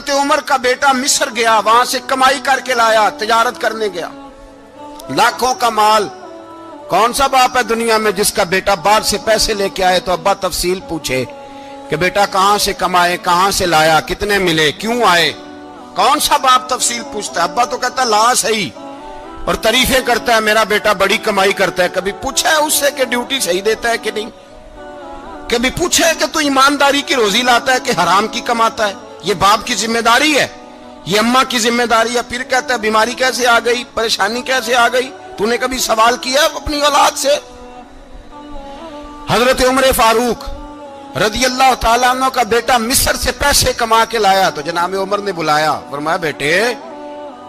حضرت عمر کا بیٹا مصر گیا، وہاں سے کمائی کر کے لایا، تجارت کرنے گیا، لاکھوں کا مال۔ کون سا باپ ہے دنیا میں جس کا بیٹا باہر سے پیسے لے کے آئے تو ابا تفصیل پوچھے کہ بیٹا کہاں سے کمائے، کہاں سے لایا، کتنے ملے، کیوں آئے؟ کون سا باپ تفصیل پوچھتا ہے؟ ابا تو کہتا لا صحیح اور تعریفیں کرتا ہے، میرا بیٹا بڑی کمائی کرتا ہے۔ کبھی پوچھا ہے اس سے کہ ڈیوٹی صحیح دیتا ہے کہ نہیں؟ کبھی پوچھا ہے کہ تو ایمانداری کی روزی لاتا ہے کہ حرام کی کماتا ہے؟ یہ باپ کی ذمہ داری ہے، یہ اماں کی ذمہ داری ہے۔ پھر کہتا ہے بیماری کیسے آ گئی، پریشانی کیسے آ گئی؟ تو نے کبھی سوال کیا اپنی اولاد سے؟ حضرت عمر فاروق رضی اللہ تعالیٰ عنہ کا بیٹا مصر سے پیسے کما کے لایا تو جناب عمر نے بلایا، فرمایا بیٹے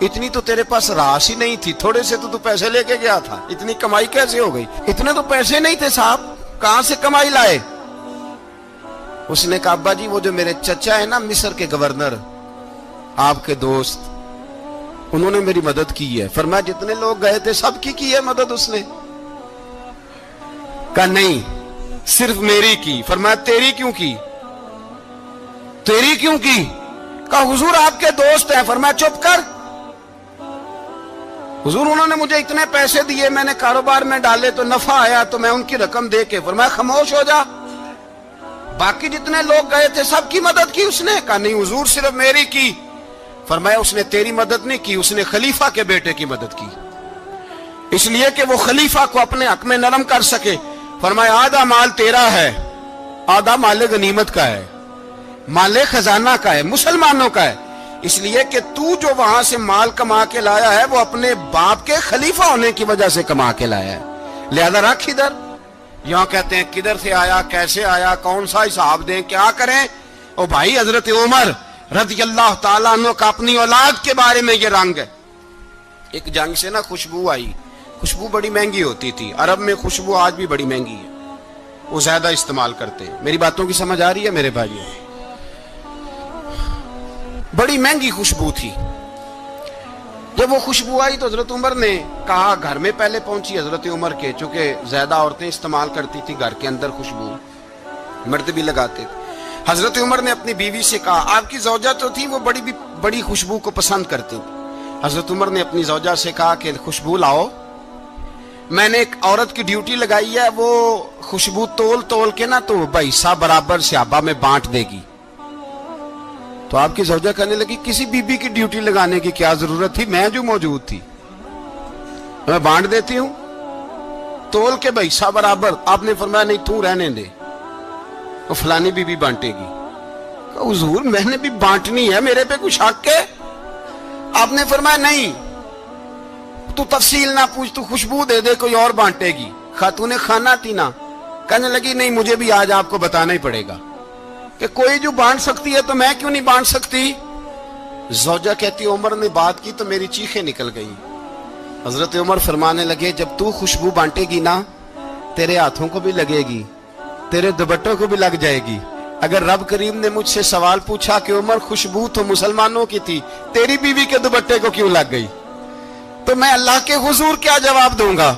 اتنی تو تیرے پاس راس ہی نہیں تھی، تھوڑے سے تو پیسے لے کے گیا تھا، اتنی کمائی کیسے ہو گئی؟ اتنے تو پیسے نہیں تھے صاحب، کہاں سے کمائی لائے؟ اس نے کہا ابا جی وہ جو میرے چچا ہے نا مصر کے گورنر، آپ کے دوست، انہوں نے میری مدد کی ہے۔ فرمایا جتنے لوگ گئے تھے سب کی ہے مدد اس نے؟ کہا نہیں صرف میری کی۔ فرمایا تیری کیوں کی؟ تیری کیوں کی؟ کہا حضور آپ کے دوست ہیں۔ فرمایا چپ کر، حضور انہوں نے مجھے اتنے پیسے دیے، میں نے کاروبار میں ڈالے تو نفع آیا تو میں ان کی رقم دے کے۔ فرمایا خاموش ہو جا، باقی جتنے لوگ گئے تھے سب کی مدد کی اس نے؟ کہا نہیں حضور صرف میری کی۔ فرمایا اس نے تیری مدد نہیں کی، اس نے خلیفہ کے بیٹے کی مدد کی، اس لیے کہ وہ خلیفہ کو اپنے حق میں نرم کر سکے۔ فرمایا آدھا مال تیرا ہے، آدھا مال غنیمت کا ہے، مال خزانہ کا ہے، مسلمانوں کا ہے، اس لیے کہ تو جو وہاں سے مال کما کے لایا ہے وہ اپنے باپ کے خلیفہ ہونے کی وجہ سے کما کے لایا ہے، لہذا رکھ ادھر۔ یہاں کہتے ہیں کدھر سے آیا، کیسے آیا، کون سا حساب دیں، کیا کریں؟ او بھائی حضرت عمر رضی اللہ تعالیٰ عنہ کا اپنی اولاد کے بارے میں یہ رنگ ہے۔ ایک جنگ سے نا خوشبو آئی، خوشبو بڑی مہنگی ہوتی تھی، عرب میں خوشبو آج بھی بڑی مہنگی ہے، وہ زیادہ استعمال کرتے ہیں۔ میری باتوں کی سمجھ آ رہی ہے میرے بھائیوں؟ بڑی مہنگی خوشبو تھی۔ جب وہ خوشبو آئی تو حضرت عمر نے کہا، گھر میں پہلے پہنچی حضرت عمر کے، چونکہ زیادہ عورتیں استعمال کرتی تھی گھر کے اندر خوشبو، مرد بھی لگاتے تھے۔ حضرت عمر نے اپنی بیوی سے کہا، آپ کی زوجہ تو تھی وہ بڑی خوشبو کو پسند کرتی تھی۔ حضرت عمر نے اپنی زوجہ سے کہا کہ خوشبو لاؤ، میں نے ایک عورت کی ڈیوٹی لگائی ہے، وہ خوشبو تول کے نا تو حصہ برابر صحابہ میں بانٹ دے گی۔ تو آپ کی زوجہ کہنے لگی کسی بی بی کی ڈیوٹی لگانے کی کیا ضرورت تھی، میں جو موجود تھی میں بانٹ دیتی ہوں تول کے حصہ برابر۔ آپ نے فرمایا نہیں تو رہنے دے، وہ فلانی بی بی بانٹے گی۔ حضور میں نے بھی بانٹنی ہے، میرے پہ کچھ حق ہے؟ آپ نے فرمایا نہیں، تو تفصیل نہ پوچھ، تو خوشبو دے دے، کوئی اور بانٹے گی۔ خاتون خانہ تھی نا، کہنے لگی نہیں مجھے بھی آج آپ کو بتانا ہی پڑے گا کہ کوئی جو بانٹ سکتی ہے تو میں کیوں نہیں بانٹ سکتی؟ زوجہ کہتی عمر نے بات کی تو میری چیخیں نکل گئی۔ حضرت عمر فرمانے لگے جب تو خوشبو بانٹے گی نا تیرے ہاتھوں کو بھی لگے گی، تیرے دوپٹوں کو بھی لگ جائے گی۔ اگر رب کریم نے مجھ سے سوال پوچھا کہ عمر خوشبو تو مسلمانوں کی تھی، تیری بیوی کے دوپٹے کو کیوں لگ گئی، تو میں اللہ کے حضور کیا جواب دوں گا؟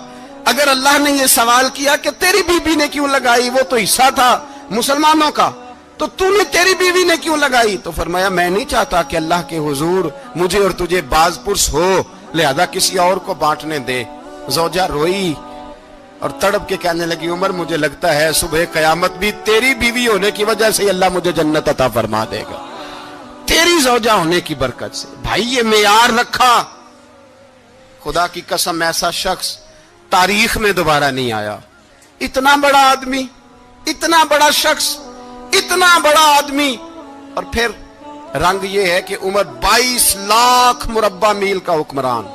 اگر اللہ نے یہ سوال کیا کہ تیری بیوی نے کیوں لگائی، وہ تو حصہ تھا مسلمانوں کا، تو نے تیری بیوی نے کیوں لگائی؟ تو فرمایا میں نہیں چاہتا کہ اللہ کے حضور مجھے اور تجھے باز پرس ہو، لہذا کسی اور کو بانٹنے دے۔ زوجہ روئی اور تڑپ کے کہنے لگی عمر مجھے لگتا ہے صبح قیامت بھی تیری بیوی ہونے کی وجہ سے اللہ مجھے جنت عطا فرما دے گا، تیری زوجہ ہونے کی برکت سے۔ بھائی یہ معیار رکھا، خدا کی قسم ایسا شخص تاریخ میں دوبارہ نہیں آیا۔ اتنا بڑا آدمی، اتنا بڑا شخص، اتنا بڑا آدمی، اور پھر رنگ یہ ہے کہ عمر 22 لاکھ مربع میل کا حکمران،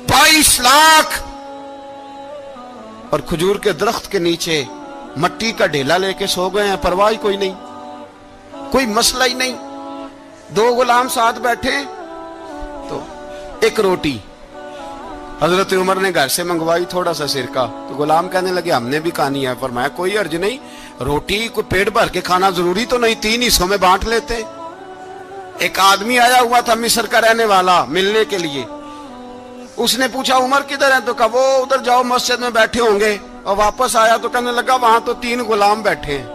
22 لاکھ، اور کھجور کے درخت کے نیچے مٹی کا ڈھیلا لے کے سو گئے ہیں، پرواہ کوئی نہیں، کوئی مسئلہ ہی نہیں۔ 2 غلام ساتھ بیٹھے تو ایک روٹی حضرت عمر نے گھر سے منگوائی، تھوڑا سا سرکہ، تو غلام کہنے لگے ہم نے بھی کھانی ہے۔ فرمایا کوئی حرج نہیں، روٹی کو پیٹ بھر کے کھانا ضروری تو نہیں، 3 حصوں میں بانٹ لیتے۔ ایک آدمی آیا ہوا تھا مصر کا رہنے والا ملنے کے لیے، اس نے پوچھا عمر کدھر ہے، تو کہا وہ ادھر جاؤ مسجد میں بیٹھے ہوں گے، اور واپس آیا تو کہنے لگا وہاں تو 3 غلام بیٹھے ہیں۔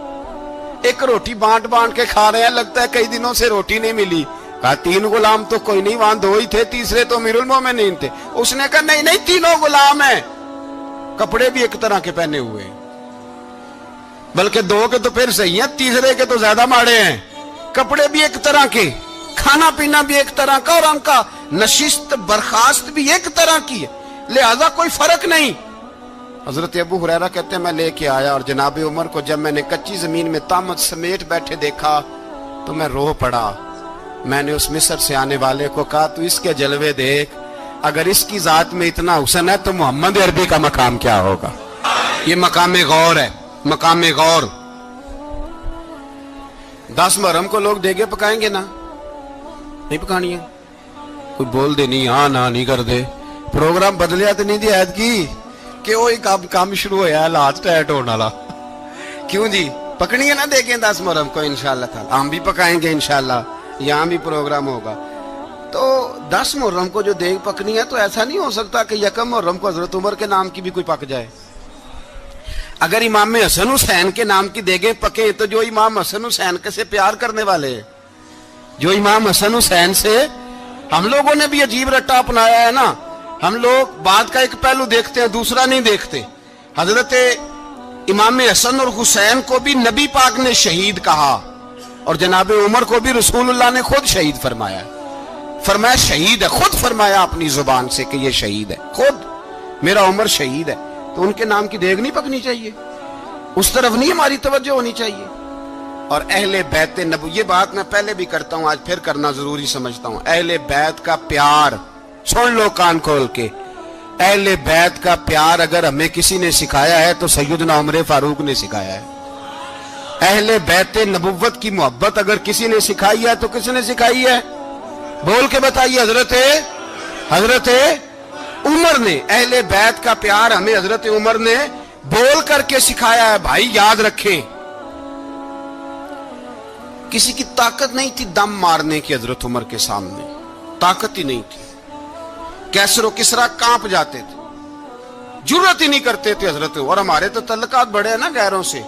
ایک روٹی بانٹ بانٹ کے کھا رہے ہیں, لگتا ہے کئی دنوں سے روٹی نہیں ملی. کہا 3 غلام تو کوئی نہیں, وہاں 2 ہی تھے, تیسرے تو امیر المومنین تھے. اس نے کہا نہیں 3 غلام ہیں, کپڑے بھی ایک طرح کے پہنے ہوئے, بلکہ 2 کے تو پھر صحیح ہیں, تیسرے کے تو زیادہ ماڑے ہیں. کپڑے بھی ایک طرح کے, کھانا پینا بھی ایک طرح کا, اور ان کا نشست برخاست بھی ایک طرح کی ہے, لہذا کوئی فرق نہیں. حضرت ابو ہریرہ کہتے ہیں میں لے کے آیا, اور جناب عمر کو جب میں نے کچی زمین میں تامت سمیٹ بیٹھے دیکھا تو میں رو پڑا. میں نے اس مصر سے آنے والے کو کہا تو اس کے جلوے دیکھ, اگر اس کی ذات میں اتنا حسن ہے تو محمد عربی کا مقام کیا ہوگا. یہ مقام غور ہے, مقام غور. 10 محرم کو لوگ دیگے پکائیں گے نا, نہیں پکانی ہے, کوئی بول دے نہیں, ہاں نہ نہیں کر دے. پروگرام بدلیا تو نہیں دی عید کی کہ وہی کام شروع ہوا ہے لاسٹ ٹائٹ ہونے والا. کیوں جی, پکنی ہے نا دیکھیں 10 محرم کو انشاءاللہ تعالی, ہم بھی پکائیں گے انشاءاللہ, یہاں بھی پروگرام ہوگا. تو 10 محرم کو جو دیگ پکنی ہے تو ایسا نہیں ہو سکتا کہ 1 محرم کو حضرت عمر کے نام کی بھی کوئی پک جائے. اگر امام حسن حسین کے نام کی دیگیں پکیں تو جو امام حسن حسین کے سے پیار کرنے والے, جو امام حسن حسین سے, ہم لوگوں نے بھی عجیب رٹا اپنایا ہے نا. ہم لوگ بعد کا ایک پہلو دیکھتے ہیں, دوسرا نہیں دیکھتے. حضرت امام حسن اور حسین کو بھی نبی پاک نے شہید کہا, اور جناب عمر کو بھی رسول اللہ نے خود شہید فرمایا. فرمایا شہید ہے, خود فرمایا اپنی زبان سے کہ یہ شہید ہے, خود میرا عمر شہید ہے. تو ان کے نام کی دیگ نہیں پکنی چاہیے, اس طرف نہیں ہماری توجہ ہونی چاہیے. اور اہل بیت نبو, یہ بات میں پہلے بھی کرتا ہوں, آج پھر کرنا ضروری سمجھتا ہوں. اہل بیت کا پیار, سن لو کان کھول کے, اہل بیت کا پیار اگر ہمیں کسی نے سکھایا ہے تو سیدنا عمر فاروق نے سکھایا ہے. اہل بیت نبوت کی محبت اگر کسی نے سکھائی ہے تو کس نے سکھائی ہے, بول کے بتائیے. حضرت عمر نے. اہل بیت کا پیار ہمیں حضرت عمر نے بول کر کے سکھایا ہے. بھائی یاد رکھیں, کسی کی طاقت نہیں تھی دم مارنے کی حضرت عمر کے سامنے, طاقت ہی نہیں تھی. کیسر و کسرا کانپ جاتے تھے, جرت ہی نہیں کرتے تھے حضرت. اور ہمارے تو تعلقات بڑے ہیں نا غیروں سے.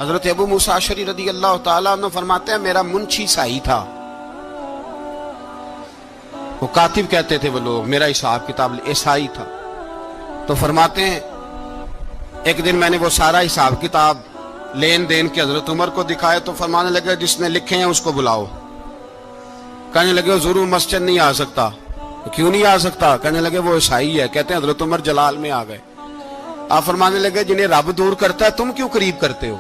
حضرت ابو موسیٰ اشعری رضی اللہ تعالیٰ عنہ فرماتے ہیں میرا منشی سائی تھا, وہ کاتب کہتے تھے وہ لوگ, میرا حساب کتاب عیسائی تھا. تو فرماتے ہیں ایک دن میں نے وہ سارا حساب کتاب لین دین کے حضرت عمر کو دکھائے تو فرمانے لگے جس نے لکھے ہیں اس کو بلاؤ. کہنے لگے وہ ضرور مسجد نہیں آ سکتا. کیوں نہیں آ سکتا؟ کہنے لگے وہ عیسائی ہے. کہتے ہیں حضرت عمر جلال میں آ گئے. آپ فرمانے لگے جنہیں رب دور کرتا ہے تم کیوں قریب کرتے ہو,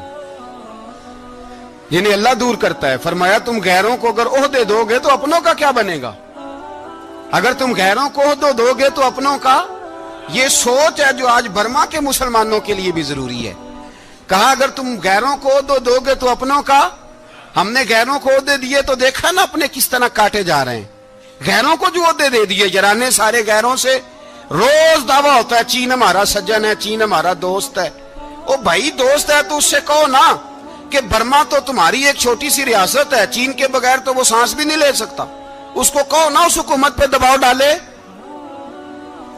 جنہیں اللہ دور کرتا ہے. فرمایا تم غیروں کو اگر عہدے دو گے تو اپنوں کا کیا بنے گا, اگر تم غیروں کو عہدے دو گے تو اپنوں کا. یہ سوچ ہے جو آج برما کے مسلمانوں کے لیے بھی ضروری ہے. کہا اگر تم غیروں کو عہدے دو گے تو اپنوں کا. ہم نے غیروں کو عہدے دیے تو دیکھا نا اپنے کس طرح کاٹے جا رہے ہیں. غیروں کو جو عہدے دے دیے جرانے سارے غیروں سے, روز دعویٰ ہوتا ہے چین ہمارا سجن ہے, چین ہمارا دوست ہے. او بھائی دوست ہے تو اس سے کہو نا کہ برما تو تمہاری ایک چھوٹی سی ریاست ہے, چین کے بغیر تو وہ سانس بھی نہیں لے سکتا. اس کو کہو نا اس حکومت پہ دباؤ ڈالے.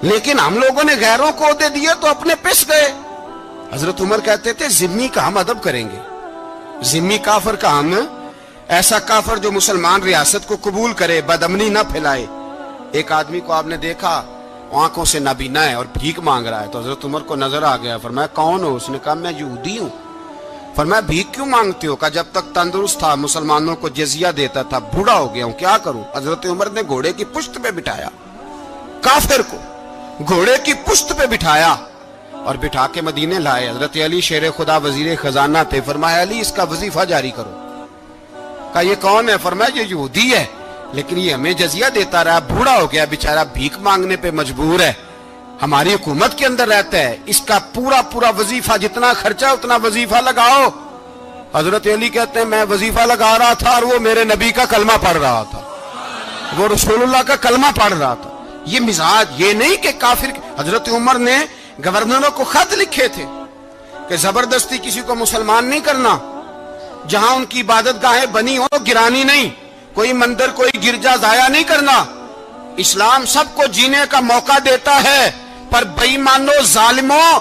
لیکن ہم لوگوں نے غیروں کو عہدے دیے تو اپنے پس گئے. حضرت عمر کہتے تھے ذمی کا ہم ادب کریں گے, ذمی کافر کا ہم, ایسا کافر جو مسلمان ریاست کو قبول کرے, بدامنی نہ پھیلائے. ایک آدمی کو آپ نے دیکھا آنکھوں سے نابینا ہے اور بھیک مانگ رہا ہے, تو حضرت عمر کو نظر آ گیا. فرمایا کون ہو؟ اس نے کہا میں یہودی ہوں. فرمایا بھیک کیوں مانگتے ہو؟ کہا جب تک تندرست تھا مسلمانوں کو جزیہ دیتا تھا, بوڑھا ہو گیا ہوں کیا کروں. حضرت عمر نے گھوڑے کی پشت پہ بٹھایا, کافر کو گھوڑے کی پشت پہ بٹھایا اور بٹھا کے مدینے لائے. حضرت علی شیر خدا وزیر خزانہ تھے. فرمایا علی اس کا وظیفہ جاری کرو. کہا یہ کون ہے؟ فرمایا یہ یہودی ہے لیکن یہ ہمیں جزیہ دیتا رہا, بوڑھا ہو گیا بیچارہ, بھیک مانگنے پہ مجبور ہے, ہماری حکومت کے اندر رہتا ہے, اس کا پورا وظیفہ جتنا خرچہ اتنا وظیفہ لگاؤ. حضرت علی کہتے ہیں میں وظیفہ لگا رہا تھا اور وہ میرے نبی کا کلمہ پڑھ رہا تھا, وہ رسول اللہ کا کلمہ پڑھ رہا تھا. یہ مزاج, یہ نہیں کہ کافر. حضرت عمر نے گورنروں کو خط لکھے تھے کہ زبردستی کسی کو مسلمان نہیں کرنا, جہاں ان کی عبادت گاہیں بنی ہو گرانی نہیں, کوئی مندر کوئی گرجا ضائع نہیں کرنا. اسلام سب کو جینے کا موقع دیتا ہے, پر بے ایمانوں ظالموں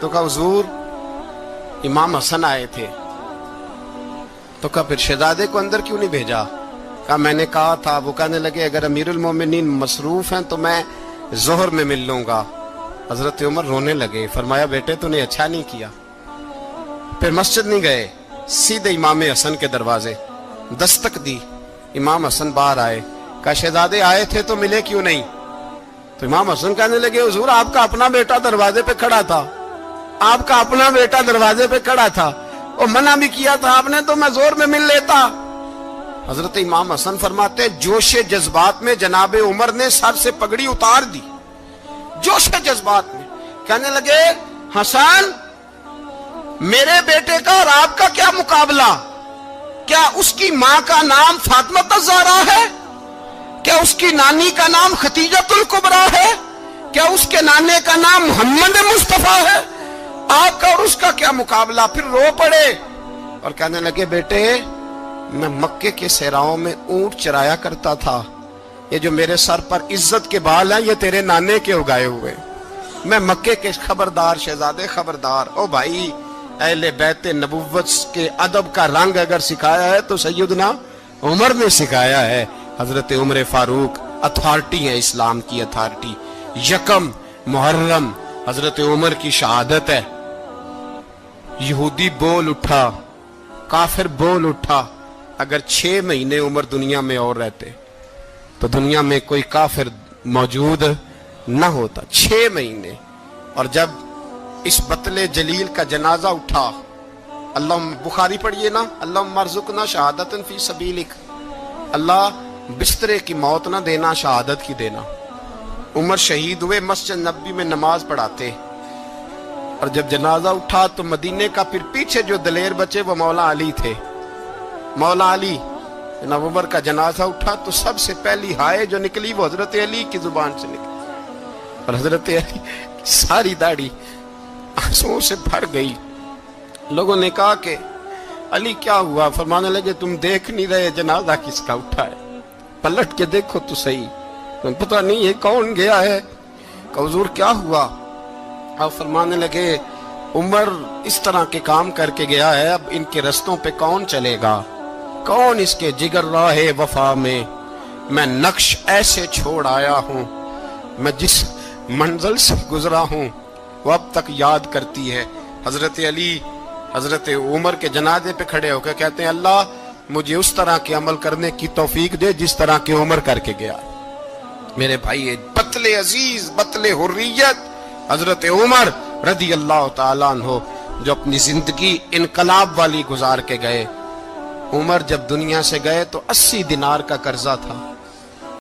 تو کہا حضور امام حسن آئے تھے. تو کہا پھر شہزادے کو اندر کیوں نہیں بھیجا؟ کہا میں نے کہا تھا. وہ کہنے لگے اگر امیر المومنین مصروف ہیں تو میں ظہر میں مل لوں گا. حضرت عمر رونے لگے. فرمایا بیٹے تو نے اچھا نہیں کیا. پھر مسجد نہیں گئے, سیدھے امام حسن کے دروازے دستک دی. امام حسن باہر آئے. کہا شہزادے آئے تھے تو ملے کیوں نہیں؟ تو امام حسن کہنے لگے حضور آپ کا اپنا بیٹا دروازے پہ کھڑا تھا, آپ کا اپنا بیٹا دروازے پہ کھڑا تھا, اور منع بھی کیا تھا آپ نے تو میں زور میں مل لیتا. حضرت امام حسن فرماتے جوش جذبات میں جناب عمر نے سر سے پگڑی اتار دی. جوش جذبات میں کہنے لگے حسن میرے بیٹے کا اور آپ کا کیا مقابلہ؟ کیا اس کی ماں کا نام فاطمہ الزہرا ہے؟ کیا اس کی نانی کا نام خدیجۃ الکبریٰ ہے؟ کیا اس کے نانے کا نام محمد مصطفیٰ ہے؟ آپ کا اور اس کا کیا مقابلہ؟ پھر رو پڑے اور کہنے لگے بیٹے میں مکے کے صحراؤں میں اونٹ چرایا کرتا تھا, یہ جو میرے سر پر عزت کے بال ہیں یہ تیرے نانے کے اگائے ہوئے. میں مکے کے خبردار شہزادے خبردار. او بھائی اہل بیت نبوت کے ادب کا رنگ اگر سکھایا ہے تو سیدنا عمر نے سکھایا ہے. حضرت عمر فاروق اتھارٹی ہے, اسلام کی اتھارٹی. یکم محرم حضرت عمر کی شہادت ہے. یہودی بول اٹھا, کافر بول اٹھا. اگر 6 مہینے عمر دنیا میں اور رہتے تو دنیا میں کوئی کافر موجود نہ ہوتا. 6 مہینے. اور جب اس بطل جلیل کا جنازہ اٹھا, اللہ بخاری پڑھیے نا, اللہم ارزقنا شہادت فی سبیلک, اللہ بسترے کی موت نہ دینا, شہادت کی دینا. عمر شہید ہوئے, مسجد نبوی میں نماز پڑھاتے, اور جب جنازہ اٹھا تو مدینے کا پھر پیچھے جو دلیر بچے وہ مولا علی تھے. مولا علی جناب عمر کا جنازہ اٹھا تو سب سے پہلی ہائے جو نکلی وہ حضرت علی کی زبان سے نکلی, اور حضرت علی ساری داڑھی آنسوؤں سے بھر گئی. لوگوں نے کہا کہ علی کیا ہوا؟ فرمانے لگے تم دیکھ نہیں رہے جنازہ کس کا اٹھا ہے؟ پلٹ کے دیکھو تو صحیح, تم پتہ نہیں یہ کون گیا ہے. کہ حضور کیا ہوا؟ آپ فرمانے لگے عمر اس طرح کے کام کر کے گیا ہے, اب ان کے رستوں پہ کون چلے گا؟ کون اس کے جگر راہ وفا میں؟ میں نقش ایسے چھوڑ آیا ہوں, میں جس منزل سے گزرا ہوں وہ اب تک یاد کرتی ہے. حضرت علی حضرت عمر کے جنازے پہ کھڑے ہو کے کہتے ہیں اللہ مجھے اس طرح کے عمل کرنے کی توفیق دے جس طرح کے عمر کر کے گیا. میرے بھائی بطل عزیز, بطل حریت حضرت عمر رضی اللہ تعالیٰ عنہ جو اپنی زندگی انقلاب والی گزار کے گئے. عمر جب دنیا سے گئے تو 80 دینار کا قرضہ تھا.